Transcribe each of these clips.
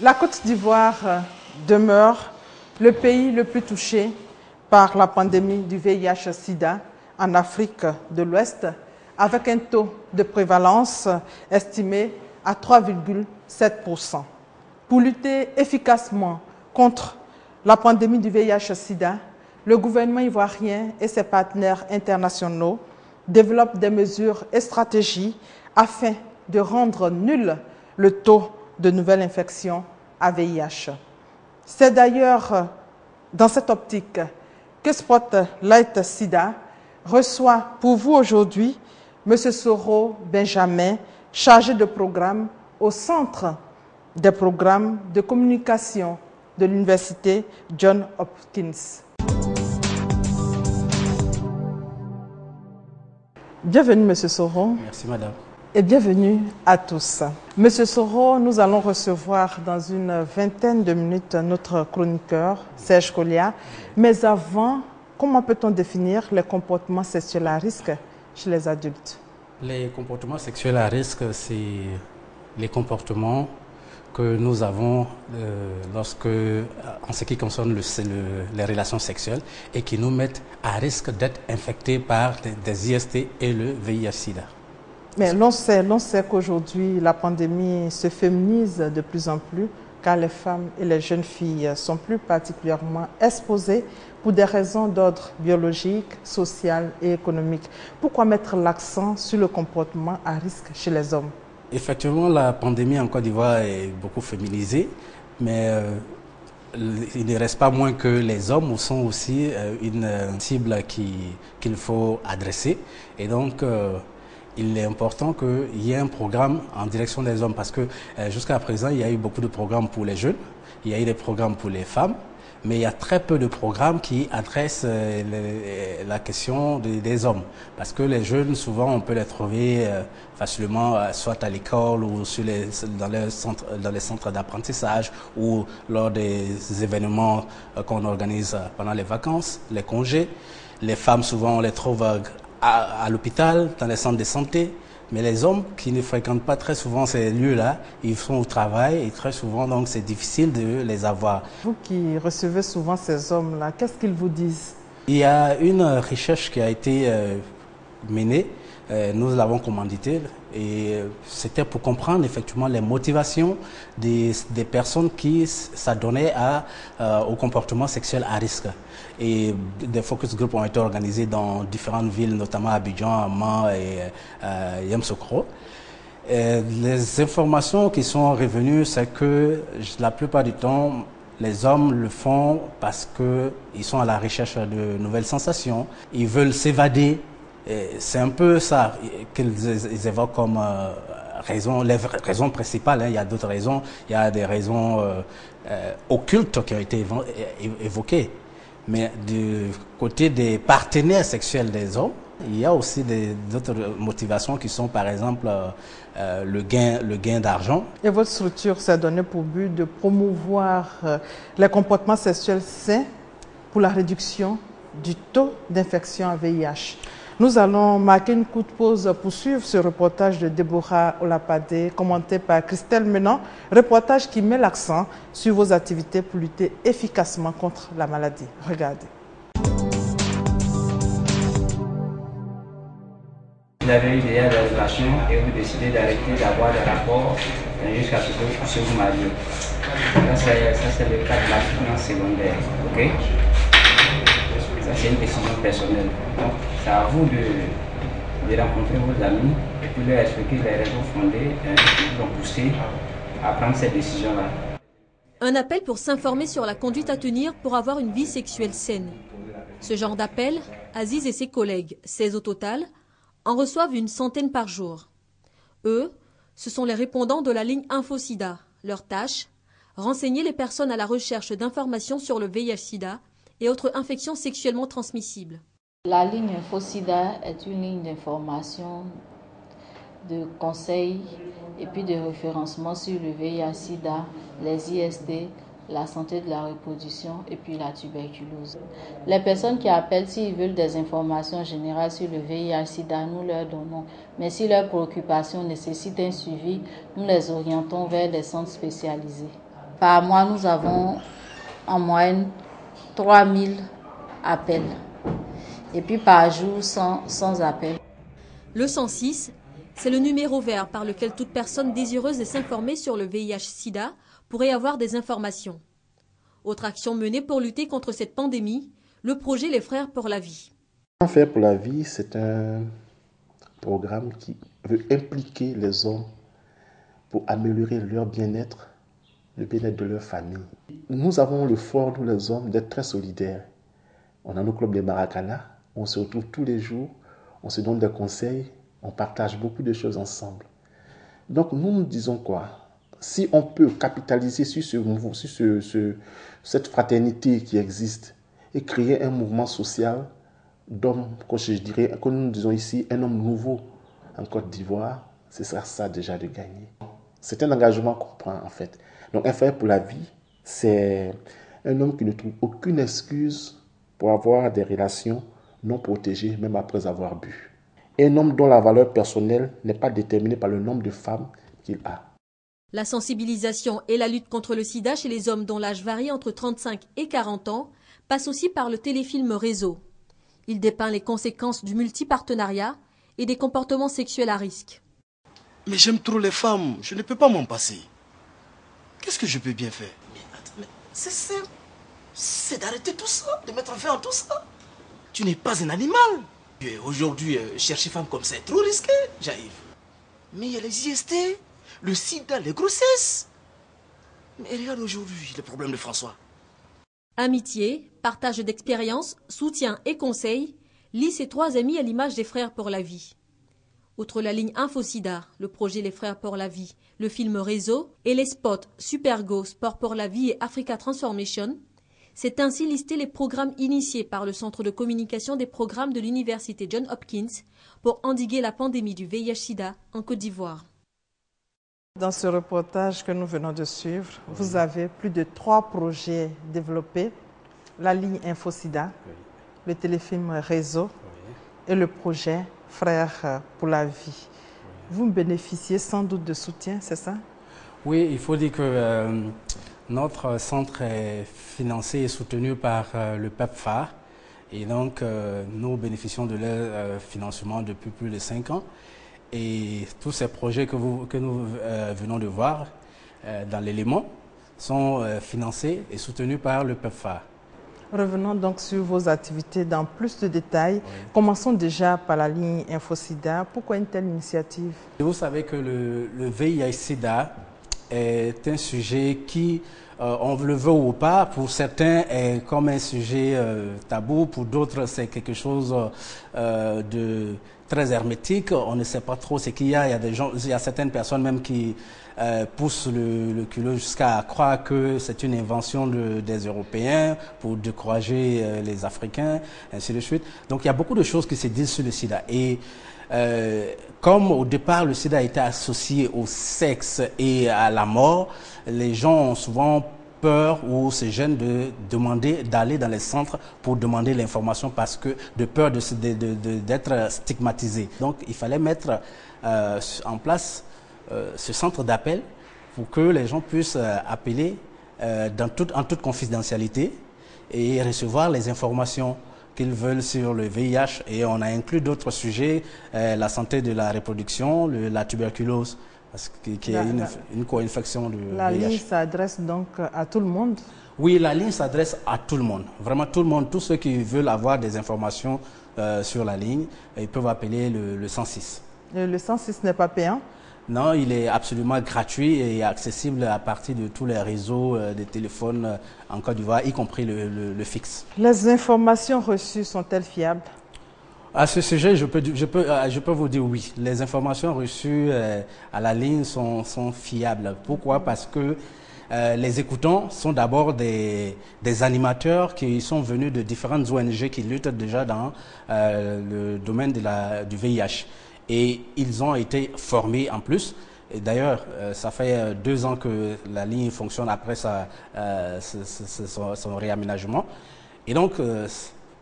La Côte d'Ivoire demeure le pays le plus touché par la pandémie du VIH-Sida en Afrique de l'Ouest, avec un taux de prévalence estimé à 3,7%. Pour lutter efficacement contre la pandémie du VIH-Sida, le gouvernement ivoirien et ses partenaires internationaux développent des mesures et stratégies afin de rendre nul le taux de nouvelles infections à VIH. C'est d'ailleurs dans cette optique que Spotlight Sida reçoit pour vous aujourd'hui M. Soro Benjamin, chargé de programme au Centre des programmes de communication de l'Université Johns Hopkins. Bienvenue, M. Soro. Merci, madame. Et bienvenue à tous. Monsieur Soro, nous allons recevoir dans une vingtaine de minutes notre chroniqueur, Serge Collia. Mais avant, comment peut-on définir les comportements sexuels à risque chez les adultes? Les comportements sexuels à risque, c'est les comportements que nous avons en ce qui concerne les relations sexuelles et qui nous mettent à risque d'être infectés par des IST et le VIH-Sida. Mais l'on sait qu'aujourd'hui, la pandémie se féminise de plus en plus, car les femmes et les jeunes filles sont plus particulièrement exposées pour des raisons d'ordre biologique, social et économique. Pourquoi mettre l'accent sur le comportement à risque chez les hommes? Effectivement, la pandémie en Côte d'Ivoire est beaucoup féminisée, mais il ne reste pas moins que les hommes sont aussi une cible qu'il faut adresser. Et donc, il est important qu'il y ait un programme en direction des hommes parce que jusqu'à présent, il y a eu beaucoup de programmes pour les jeunes, il y a eu des programmes pour les femmes, mais il y a très peu de programmes qui adressent la question des hommes. Parce que les jeunes, souvent, on peut les trouver facilement, soit à l'école ou dans les centres d'apprentissage ou lors des événements qu'on organise pendant les vacances, les congés. Les femmes, souvent, on les trouve à l'hôpital, dans les centres de santé, mais les hommes qui ne fréquentent pas très souvent ces lieux-là, ils sont au travail et très souvent, donc, c'est difficile de les avoir. Vous qui recevez souvent ces hommes-là, qu'est-ce qu'ils vous disent? Il y a une recherche qui a été menée, nous l'avons commanditée, et c'était pour comprendre effectivement les motivations des personnes qui s'adonnaient au comportement sexuel à risque. Et des focus groups ont été organisés dans différentes villes, notamment Abidjan, Amman et Yamoussoukro. Les informations qui sont revenues, c'est que la plupart du temps, les hommes le font parce qu'ils sont à la recherche de nouvelles sensations, ils veulent s'évader. C'est un peu ça qu'ils évoquent comme raison, les raisons principales. Il y a d'autres raisons, il y a des raisons occultes qui ont été évoquées. Mais du côté des partenaires sexuels des hommes, il y a aussi d'autres motivations qui sont par exemple le gain d'argent. Et votre structure s'est donnée pour but de promouvoir les comportements sexuels sains pour la réduction du taux d'infection à VIH. Nous allons marquer une courte pause pour suivre ce reportage de Déborah Olapade, commenté par Christelle Menon, reportage qui met l'accent sur vos activités pour lutter efficacement contre la maladie. Regardez. Vous avez eu déjà des relations et vous décidez d'arrêter d'avoir des rapports jusqu'à ce que vous vous mariez. Ça, c'est le cas de la finance secondaire. Okay? Ça, c'est une décision personnelle. Donc, c'est à vous de rencontrer vos amis et puis leur expliquer les raisons fondées qui vous ont poussé à prendre cette décision-là. Un appel pour s'informer sur la conduite à tenir pour avoir une vie sexuelle saine. Ce genre d'appel, Aziz et ses collègues, 16 au total, en reçoivent une centaine par jour. Eux, ce sont les répondants de la ligne InfoSida. Leur tâche, renseigner les personnes à la recherche d'informations sur le VIH-Sida et autres infections sexuellement transmissibles. La ligne InfoSida est une ligne d'information, de conseils et puis de référencement sur le VIH-Sida, les IST, la santé de la reproduction et puis la tuberculose. Les personnes qui appellent, s'ils veulent des informations générales sur le VIH-Sida, nous leur donnons. Mais si leurs préoccupations nécessitent un suivi, nous les orientons vers des centres spécialisés. Par mois, nous avons en moyenne 3000 appels. Et puis par jour, 100 appels. Le 106, c'est le numéro vert par lequel toute personne désireuse de s'informer sur le VIH-Sida pourrait avoir des informations. Autre action menée pour lutter contre cette pandémie, le projet Les Frères pour la Vie. Frères pour la Vie, c'est un programme qui veut impliquer les hommes pour améliorer leur bien-être, le bien-être de leur famille. Nous avons le fort, nous les hommes, d'être très solidaires. On a nos clubs des Maracana, on se retrouve tous les jours, on se donne des conseils, on partage beaucoup de choses ensemble. Donc nous disons quoi? Si on peut capitaliser sur cette fraternité qui existe et créer un mouvement social d'hommes, comme nous disons ici, un homme nouveau en Côte d'Ivoire, ce sera ça déjà de gagner. C'est un engagement qu'on prend en fait. Donc un frère pour la vie, c'est un homme qui ne trouve aucune excuse pour avoir des relations non protégées, même après avoir bu. Et un homme dont la valeur personnelle n'est pas déterminée par le nombre de femmes qu'il a. La sensibilisation et la lutte contre le sida chez les hommes dont l'âge varie entre 35 et 40 ans passe aussi par le téléfilm Réseau. Il dépeint les conséquences du multipartenariat et des comportements sexuels à risque. Mais j'aime trop les femmes, je ne peux pas m'en passer. Qu'est-ce que je peux bien faire? Mais c'est simple, c'est d'arrêter tout ça, de mettre fin à tout ça. Tu n'es pas un animal. Aujourd'hui, chercher femme comme ça est trop risqué, j'arrive. Mais il y a les IST, le sida, les grossesses. Mais regarde aujourd'hui le problème de François. Amitié, partage d'expériences, soutien et conseils lient ces trois amis à l'image des Frères pour la Vie. Outre la ligne InfoSida, le projet Les Frères pour la Vie, le film Réseau et les spots Supergo, Sport pour la Vie et Africa Transformation, c'est ainsi listé les programmes initiés par le Centre de communication des programmes de l'Université Johns Hopkins pour endiguer la pandémie du VIH-Sida en Côte d'Ivoire. Dans ce reportage que nous venons de suivre, vous avez plus de 3 projets développés, la ligne InfoSida, le téléfilm Réseau et le projet Frères pour la Vie. Vous bénéficiez sans doute de soutien, c'est ça? Oui, il faut dire que notre centre est financé et soutenu par le PEPFAR et donc nous bénéficions de leur financement depuis plus de 5 ans. Et tous ces projets que nous venons de voir dans l'élément sont financés et soutenus par le PEPFAR. Revenons donc sur vos activités dans plus de détails. Oui. Commençons déjà par la ligne InfoSida. Pourquoi une telle initiative? Vous savez que le VIH-Sida est un sujet qui, on le veut ou pas, pour certains est comme un sujet tabou, pour d'autres c'est quelque chose de très hermétique. On ne sait pas trop ce qu'il y a. Il y a certaines personnes même qui poussent le culot jusqu'à croire que c'est une invention des Européens pour décourager les Africains, ainsi de suite. Donc il y a beaucoup de choses qui se disent sur le sida. Et comme au départ le sida était associé au sexe et à la mort, les gens ont souvent peur ou se gênent d'aller dans les centres pour demander l'information parce que de peur d'être stigmatisé. Donc il fallait mettre en place ce centre d'appel pour que les gens puissent appeler en toute confidentialité et recevoir les informations qu'ils veulent sur le VIH. Et on a inclus d'autres sujets, la santé de la reproduction, la tuberculose, qui est une co-infection du VIH. La ligne s'adresse donc à tout le monde? Oui, la ligne s'adresse à tout le monde, vraiment tout le monde, tous ceux qui veulent avoir des informations sur la ligne, ils peuvent appeler le 106. Le 106 n'est pas payant? Non, il est absolument gratuit et accessible à partir de tous les réseaux de téléphones en Côte d'Ivoire, y compris le fixe. Les informations reçues sont-elles fiables? À ce sujet, je peux vous dire oui. Les informations reçues à la ligne sont fiables. Pourquoi? Parce que les écoutants sont d'abord des animateurs qui sont venus de différentes ONG qui luttent déjà dans le domaine du VIH. Et ils ont été formés en plus. Et d'ailleurs, ça fait 2 ans que la ligne fonctionne après son réaménagement. Et donc,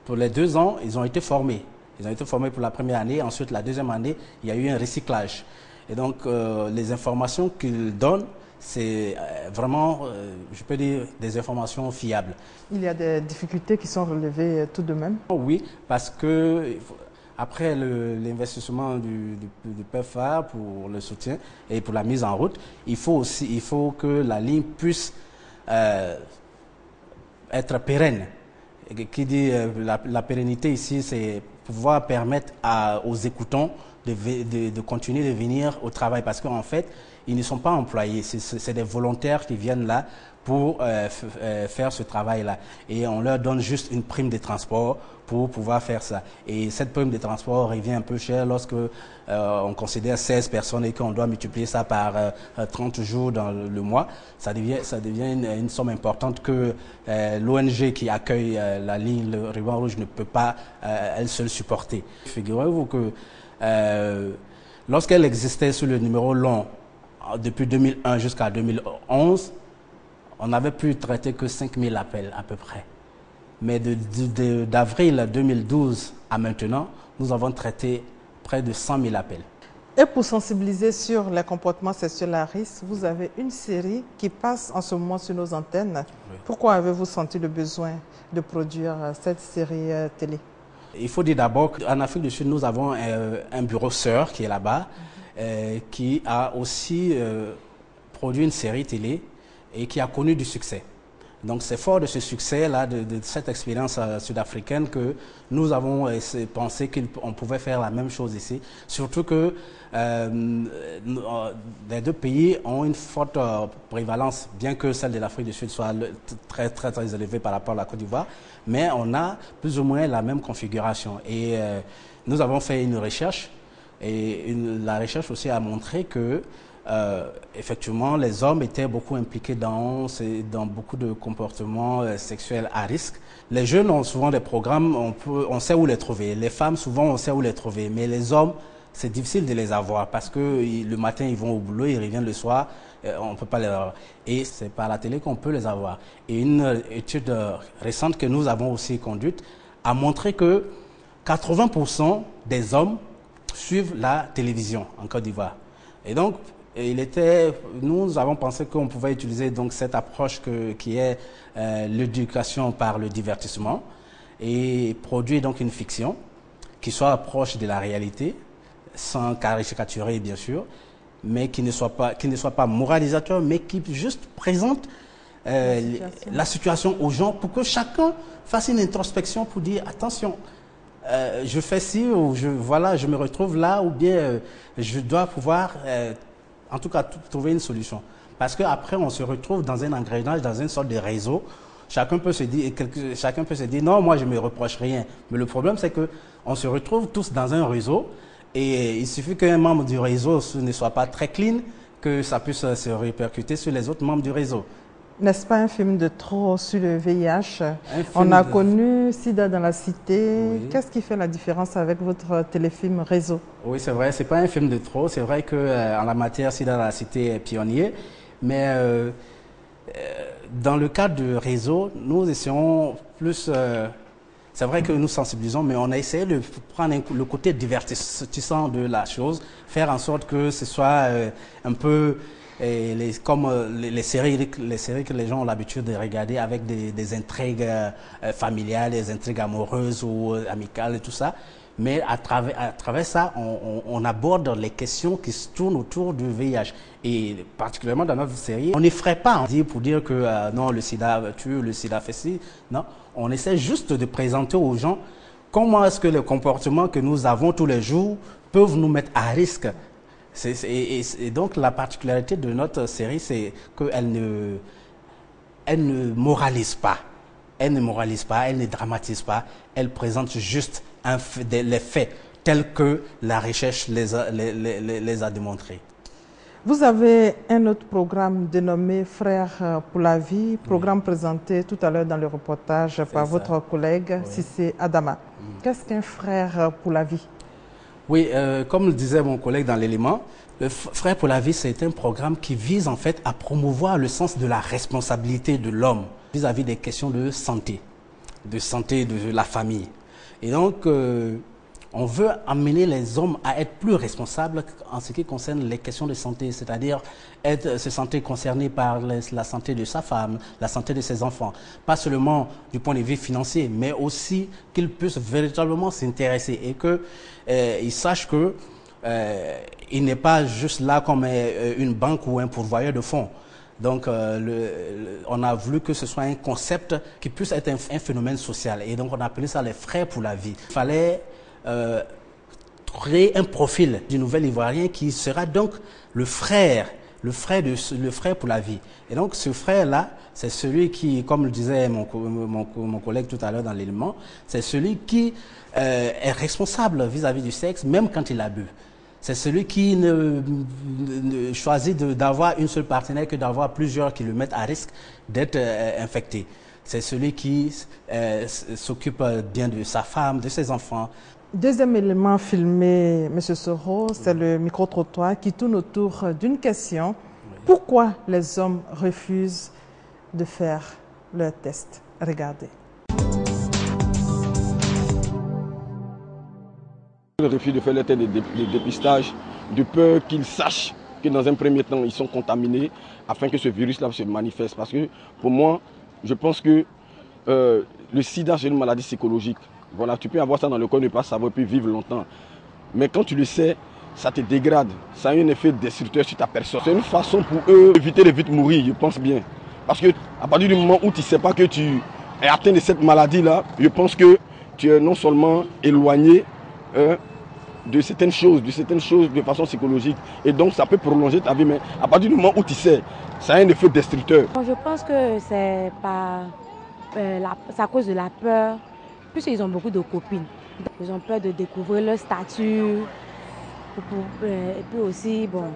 pour les 2 ans, ils ont été formés. Ils ont été formés pour la première année. Ensuite, la deuxième année, il y a eu un recyclage. Et donc, les informations qu'ils donnent, c'est vraiment, je peux dire, des informations fiables. Il y a des difficultés qui sont relevées tout de même? Oui, parce que après l'investissement du PEFA pour le soutien et pour la mise en route, il faut que la ligne puisse être pérenne. Et qui dit la pérennité ici, c'est pouvoir permettre aux écoutants de continuer de venir au travail, parce qu'en fait, ils ne sont pas employés, c'est des volontaires qui viennent là pour faire ce travail-là. Et on leur donne juste une prime de transport pour pouvoir faire ça. Et cette prime de transport revient un peu cher lorsque on considère 16 personnes et qu'on doit multiplier ça par 30 jours dans le mois. Ça devient une somme importante que l'ONG qui accueille la ligne, le ruban rouge, ne peut pas elle seule supporter. Figurez-vous que lorsqu'elle existait sur le numéro long, depuis 2001 jusqu'à 2011, on n'avait pu traiter que 5000 appels à peu près. Mais d'avril 2012 à maintenant, nous avons traité près de 100 000 appels. Et pour sensibiliser sur les comportements sexuels à risque, vous avez une série qui passe en ce moment sur nos antennes. Oui. Pourquoi avez-vous senti le besoin de produire cette série télé? Il faut dire d'abord qu'en Afrique du Sud, nous avons un bureau sœur qui est là-bas, qui a aussi produit une série télé et qui a connu du succès. Donc c'est fort de ce succès-là, de cette expérience sud-africaine, que nous avons pensé qu'on pouvait faire la même chose ici. Surtout que les deux pays ont une forte prévalence, bien que celle de l'Afrique du Sud soit très, très, très élevée par rapport à la Côte d'Ivoire, mais on a plus ou moins la même configuration. Et nous avons fait une recherche, et la recherche aussi a montré que effectivement, les hommes étaient beaucoup impliqués dans beaucoup de comportements sexuels à risque. Les jeunes ont souvent des programmes, on sait où les trouver. Les femmes, souvent, on sait où les trouver. Mais les hommes, c'est difficile de les avoir parce que le matin, ils vont au boulot, ils reviennent le soir, on ne peut pas les avoir. Et c'est par la télé qu'on peut les avoir. Et une étude récente que nous avons aussi conduite a montré que 80% des hommes suivent la télévision en Côte d'Ivoire. Et donc, nous avons pensé qu'on pouvait utiliser donc cette approche qui est l'éducation par le divertissement et produire donc une fiction qui soit proche de la réalité, sans caricaturer bien sûr, mais qui ne soit pas moralisateur, mais qui juste présente la situation aux gens pour que chacun fasse une introspection pour dire attention, je fais ci ou je me retrouve là, ou bien je dois pouvoir en tout cas trouver une solution. Parce qu'après, on se retrouve dans un engrenage, dans une sorte de réseau. Chacun peut se dire non, moi je ne me reproche rien. Mais le problème, c'est qu'on se retrouve tous dans un réseau et il suffit qu'un membre du réseau ne soit pas très clean, que ça puisse se répercuter sur les autres membres du réseau. N'est-ce pas un film de trop sur le VIH? On a connu Sida dans la cité. Oui. Qu'est-ce qui fait la différence avec votre téléfilm Réseau? Oui, c'est vrai, c'est pas un film de trop. C'est vrai qu'en la matière, Sida dans la cité est pionnier. Mais dans le cadre de Réseau, nous essayons plus... c'est vrai que nous sensibilisons, mais on a essayé de prendre le côté divertissant de la chose, faire en sorte que ce soit un peu... comme les séries que les gens ont l'habitude de regarder avec des intrigues familiales, des intrigues amoureuses ou amicales et tout ça. Mais à travers ça, on aborde les questions qui se tournent autour du VIH. Et particulièrement dans notre série, on n'effraie pas pour dire que non, le sida tue, le sida fait ci. Non, on essaie juste de présenter aux gens comment est-ce que les comportements que nous avons tous les jours peuvent nous mettre à risque. Et donc la particularité de notre série, c'est qu'elle ne moralise pas. Elle ne moralise pas, elle ne dramatise pas, elle présente juste les faits tels que la recherche les a démontrés. Vous avez un autre programme dénommé Frères pour la vie, programme présenté tout à l'heure dans le reportage par votre collègue Cissé Adama. Qu'est-ce qu'un frère pour la vie? Oui, comme le disait mon collègue dans l'élément, le Frères pour la vie, c'est un programme qui vise en fait à promouvoir le sens de la responsabilité de l'homme vis-à-vis des questions de santé de la famille. Et donc, On veut amener les hommes à être plus responsables en ce qui concerne les questions de santé, c'est-à-dire se sentir concernés par la santé de sa femme, la santé de ses enfants. Pas seulement du point de vue financier, mais aussi qu'ils puissent véritablement s'intéresser et qu'ils sachent que il n'est pas juste là comme une banque ou un pourvoyeur de fonds. Donc, on a voulu que ce soit un concept qui puisse être un phénomène social. Et donc, on a appelé ça les frères pour la vie. Il fallait créer un profil du nouvel Ivoirien qui sera donc le frère pour la vie. Et donc, ce frère-là, c'est celui qui, comme le disait mon collègue tout à l'heure dans l'élément, c'est celui qui est responsable vis-à-vis du sexe, même quand il a bu. C'est celui qui ne choisit d'avoir une seule partenaire que d'avoir plusieurs qui le mettent à risque d'être infecté. C'est celui qui s'occupe bien de sa femme, de ses enfants. Deuxième élément filmé, M. Soro, c'est le micro-trottoir qui tourne autour d'une question. Pourquoi les hommes refusent de faire leur test? Regardez. Le refus de faire le test de dépistage, de peur qu'ils sachent que dans un premier temps, ils sont contaminés afin que ce virus-là se manifeste. Parce que pour moi, je pense que le sida, c'est une maladie psychologique. Voilà, tu peux avoir ça dans le corps, ne pas savoir, puis vivre longtemps. Mais quand tu le sais, ça te dégrade. Ça a un effet destructeur sur ta personne. C'est une façon pour eux d'éviter de vite mourir, je pense bien. Parce qu'à partir du moment où tu ne sais pas que tu es atteint de cette maladie-là, je pense que tu es non seulement éloigné de certaines choses de façon psychologique. Et donc ça peut prolonger ta vie. Mais à partir du moment où tu sais, ça a un effet destructeur. Je pense que c'est à cause de la peur. Puisqu'ils ont beaucoup de copines, ils ont peur de découvrir leur statut. Et puis aussi, bon,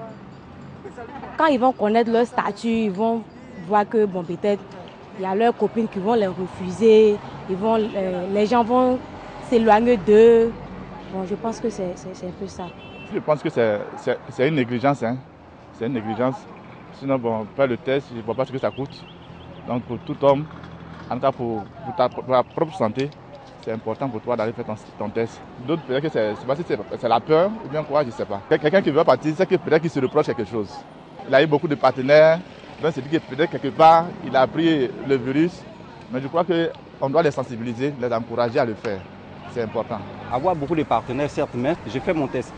quand ils vont connaître leur statut, ils vont voir que bon, peut-être il y a leurs copines qui vont les refuser, les gens vont s'éloigner d'eux. Bon, je pense que c'est un peu ça. Je pense que c'est une négligence. Hein. C'est une négligence. Sinon, bon, faire le test, je ne vois pas ce que ça coûte. Donc pour tout homme, en tout cas pour ta propre santé, c'est important pour toi d'aller faire ton test. D'autres, peut-être que c'est la peur ou bien quoi, je ne sais pas. Quelqu'un qui veut partir, c'est que peut-être qu'il se reproche quelque chose. Il a eu beaucoup de partenaires, donc c'est dit que peut-être quelque part, il a pris le virus. Mais je crois qu'on doit les sensibiliser, les encourager à le faire. C'est important. Avoir beaucoup de partenaires, certes, mais j'ai fait mon test.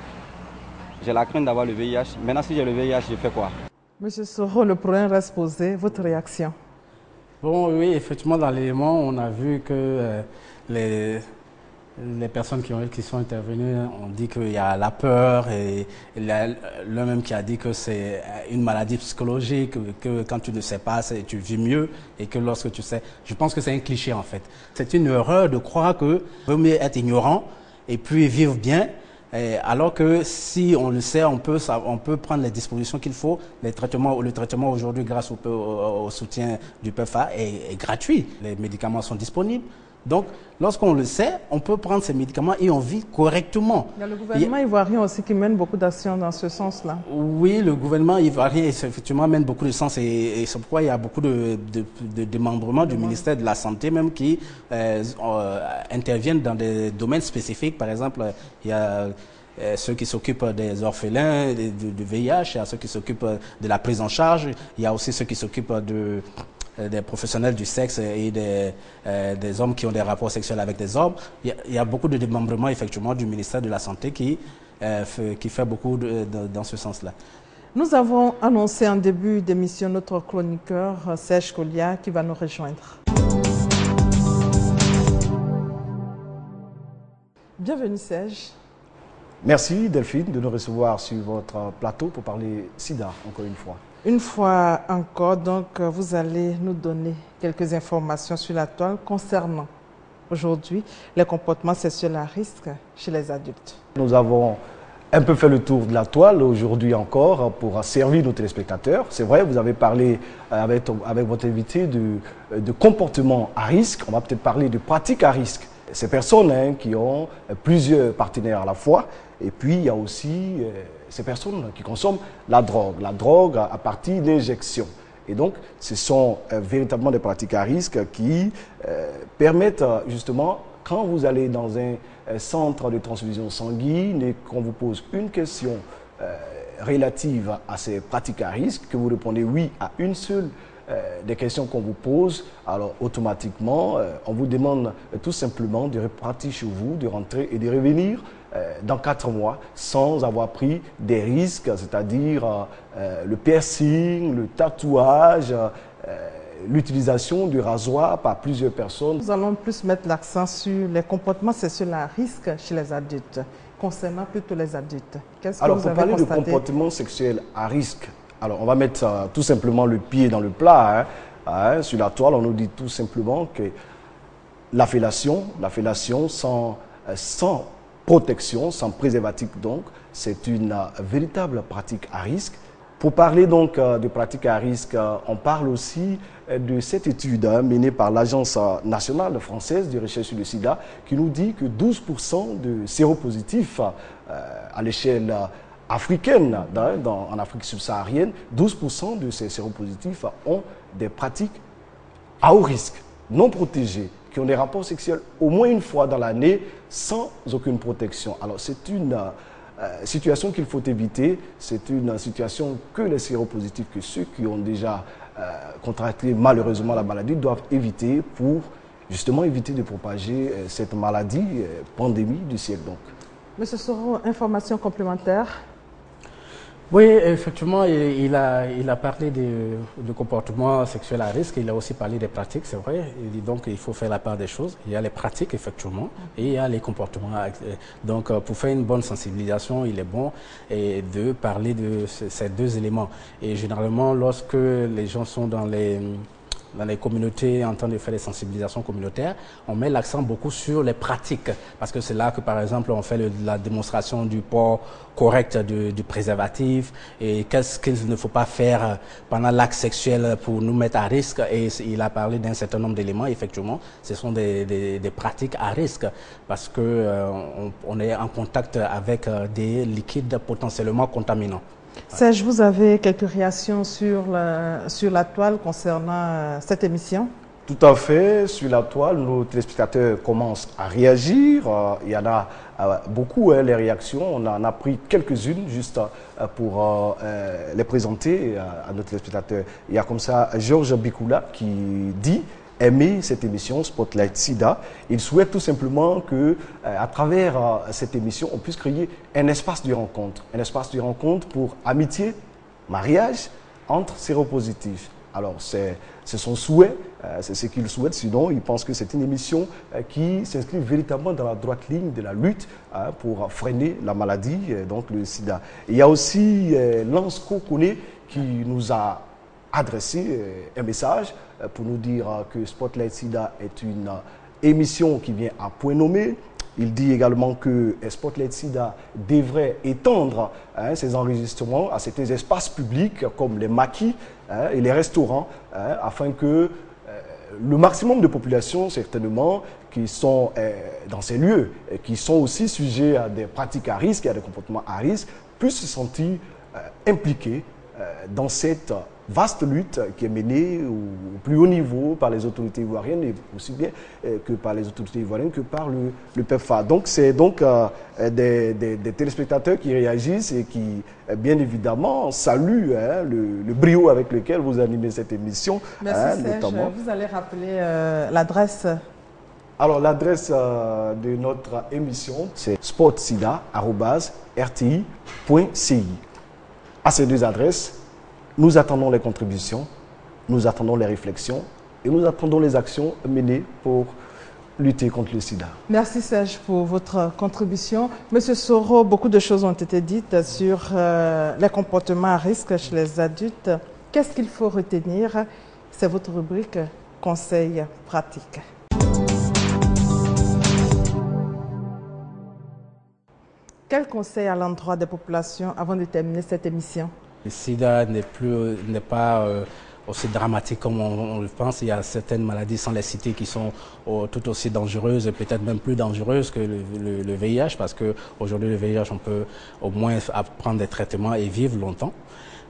J'ai la crainte d'avoir le VIH. Maintenant, si j'ai le VIH, je fais quoi? Monsieur Soro, le problème reste posé. Votre réaction? Bon, oui, effectivement, dans l'élément, on a vu que les personnes qui sont intervenues ont dit qu'il y a la peur et l'un même qui a dit que c'est une maladie psychologique, que quand tu ne sais pas, tu vis mieux et que lorsque tu sais... Je pense que c'est un cliché en fait. C'est une erreur de croire que vaut mieux être ignorant et puis vivre bien, alors que si on le sait, on peut prendre les dispositions qu'il faut. Le traitement aujourd'hui, grâce au soutien du PEFA, est gratuit. Les médicaments sont disponibles. Donc, lorsqu'on le sait, on peut prendre ces médicaments et on vit correctement. Il y a le gouvernement ivoirien aussi qui mène beaucoup d'actions dans ce sens-là. Oui, le gouvernement ivoirien effectivement mène beaucoup de sens et c'est pourquoi il y a beaucoup de démembrements du ministère de la Santé même qui interviennent dans des domaines spécifiques. Par exemple, il y a ceux qui s'occupent des orphelins, du VIH, il y a ceux qui s'occupent de la prise en charge, il y a aussi ceux qui s'occupent des professionnels du sexe et des hommes qui ont des rapports sexuels avec des hommes. Il y a beaucoup de démembrements effectivement du ministère de la Santé qui fait beaucoup dans ce sens-là. Nous avons annoncé en début d'émission notre chroniqueur Serge Kolia qui va nous rejoindre. Bienvenue Serge. Merci Delphine de nous recevoir sur votre plateau pour parler sida encore une fois. Une fois encore, donc, vous allez nous donner quelques informations sur la toile concernant aujourd'hui les comportements sexuels à risque chez les adultes. Nous avons un peu fait le tour de la toile aujourd'hui encore pour servir nos téléspectateurs. C'est vrai, vous avez parlé avec votre invité de comportements à risque. On va peut-être parler de pratiques à risque. Ces personnes qui ont plusieurs partenaires à la fois. Et puis, il y a aussi ces personnes qui consomment la drogue à partir d'injections. Et donc, ce sont véritablement des pratiques à risque qui permettent justement quand vous allez dans un centre de transfusion sanguine et qu'on vous pose une question relative à ces pratiques à risque, que vous répondez oui à une seule des questions qu'on vous pose, alors automatiquement, on vous demande tout simplement de repartir chez vous, de rentrer et de revenir dans 4 mois sans avoir pris des risques, c'est-à-dire le piercing, le tatouage, l'utilisation du rasoir par plusieurs personnes. Nous allons plus mettre l'accent sur les comportements sexuels à risque chez les adultes, concernant plutôt les adultes. Qu'est-ce que vous avez constaté? Pour parler de comportements sexuels à risque, alors on va mettre tout simplement le pied dans le plat. Sur la toile, on nous dit tout simplement que la fellation sans protection, sans préservatif donc, c'est une véritable pratique à risque. Pour parler donc de pratiques à risque, on parle aussi de cette étude menée par l'Agence nationale française de recherche sur le sida qui nous dit que 12% de séropositifs à l'échelle africaine, en Afrique subsaharienne, 12% de ces séropositifs ont des pratiques à haut risque, non protégées, qui ont des rapports sexuels au moins une fois dans l'année sans aucune protection. Alors c'est une situation qu'il faut éviter, c'est une situation que les séropositifs, que ceux qui ont déjà contracté malheureusement la maladie doivent éviter pour justement éviter de propager cette maladie, pandémie du siècle donc. Monsieur Soro, information complémentaire? Oui, effectivement, il a parlé de comportements sexuels à risque, il a aussi parlé des pratiques, c'est vrai. Il dit donc qu'il faut faire la part des choses. Il y a les pratiques, effectivement, et il y a les comportements. Donc, pour faire une bonne sensibilisation, il est bon de parler de ces deux éléments. Et généralement, lorsque les gens sont dans les communautés en train de faire des sensibilisations communautaires, on met l'accent beaucoup sur les pratiques. Parce que c'est là que, par exemple, on fait la démonstration du port correct du préservatif et qu'est-ce qu'il ne faut pas faire pendant l'acte sexuel pour nous mettre à risque. Et il a parlé d'un certain nombre d'éléments. Effectivement, ce sont des pratiques à risque parce qu'on est en contact avec des liquides potentiellement contaminants. Serge, vous avez quelques réactions sur la toile concernant cette émission? Tout à fait. Sur la toile, nos téléspectateurs commencent à réagir. Il y en a beaucoup, les réactions. On en a pris quelques-unes juste pour les présenter à nos téléspectateurs. Il y a comme ça Georges Bikoula qui dit aimer cette émission Spotlight Sida. Il souhaite tout simplement que, à travers cette émission, on puisse créer un espace de rencontre pour amitié, mariage entre séropositifs. Alors, c'est son souhait, c'est ce qu'il souhaite. Sinon, il pense que c'est une émission qui s'inscrit véritablement dans la droite ligne de la lutte pour freiner la maladie, donc le sida. Il y a aussi Lance Kokone qui nous a adressé un message pour nous dire que Spotlight Sida est une émission qui vient à point nommé. Il dit également que Spotlight Sida devrait étendre ses enregistrements à certains espaces publics comme les maquis et les restaurants afin que le maximum de populations, certainement, qui sont dans ces lieux, et qui sont aussi sujets à des pratiques à risque et à des comportements à risque, puissent se sentir impliqués dans cette vaste lutte qui est menée au plus haut niveau par les autorités ivoiriennes, et aussi bien que par les autorités ivoiriennes que par le PEPFAR. Donc c'est donc des téléspectateurs qui réagissent et qui, bien évidemment, saluent le brio avec lequel vous animez cette émission. Merci Serge. Vous allez rappeler l'adresse? Alors l'adresse de notre émission, c'est sportsida@rti.ci. À ces deux adresses, nous attendons les contributions, nous attendons les réflexions et nous attendons les actions menées pour lutter contre le sida. Merci Serge pour votre contribution. Monsieur Soro, beaucoup de choses ont été dites sur les comportements à risque chez les adultes. Qu'est-ce qu'il faut retenir? C'est votre rubrique conseils pratiques. Quel conseil à l'endroit des populations avant de terminer cette émission? Le sida n'est pas aussi dramatique comme on le pense. Il y a certaines maladies, sans les citer, qui sont tout aussi dangereuses, et peut-être même plus dangereuses que le VIH, parce qu'aujourd'hui, le VIH, on peut au moins prendre des traitements et vivre longtemps.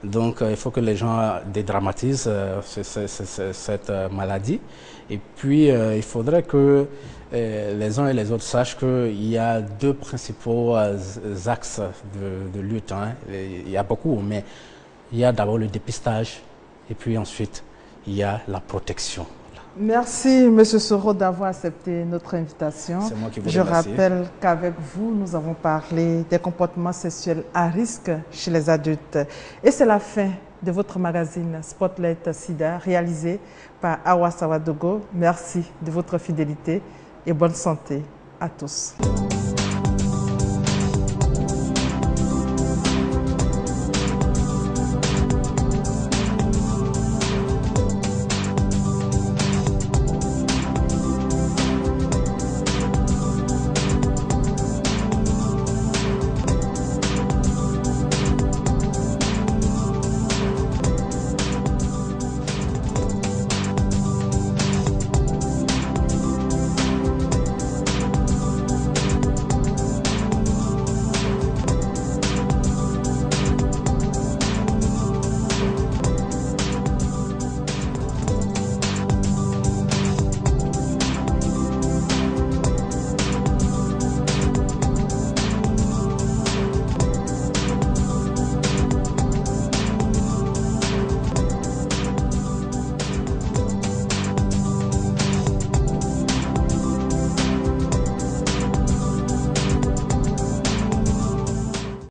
Donc il faut que les gens dédramatisent cette maladie. Et puis il faudrait que les uns et les autres sachent qu'il y a deux principaux axes de lutte. Hein. Il y a beaucoup, mais il y a d'abord le dépistage et puis ensuite il y a la protection. Merci, M. Soro, d'avoir accepté notre invitation. C'est moi qui vous Je remercie. rappelle qu'avec vous, nous avons parlé des comportements sexuels à risque chez les adultes. Et c'est la fin de votre magazine Spotlight Sida, réalisé par Awa Sawadogo. Merci de votre fidélité et bonne santé à tous.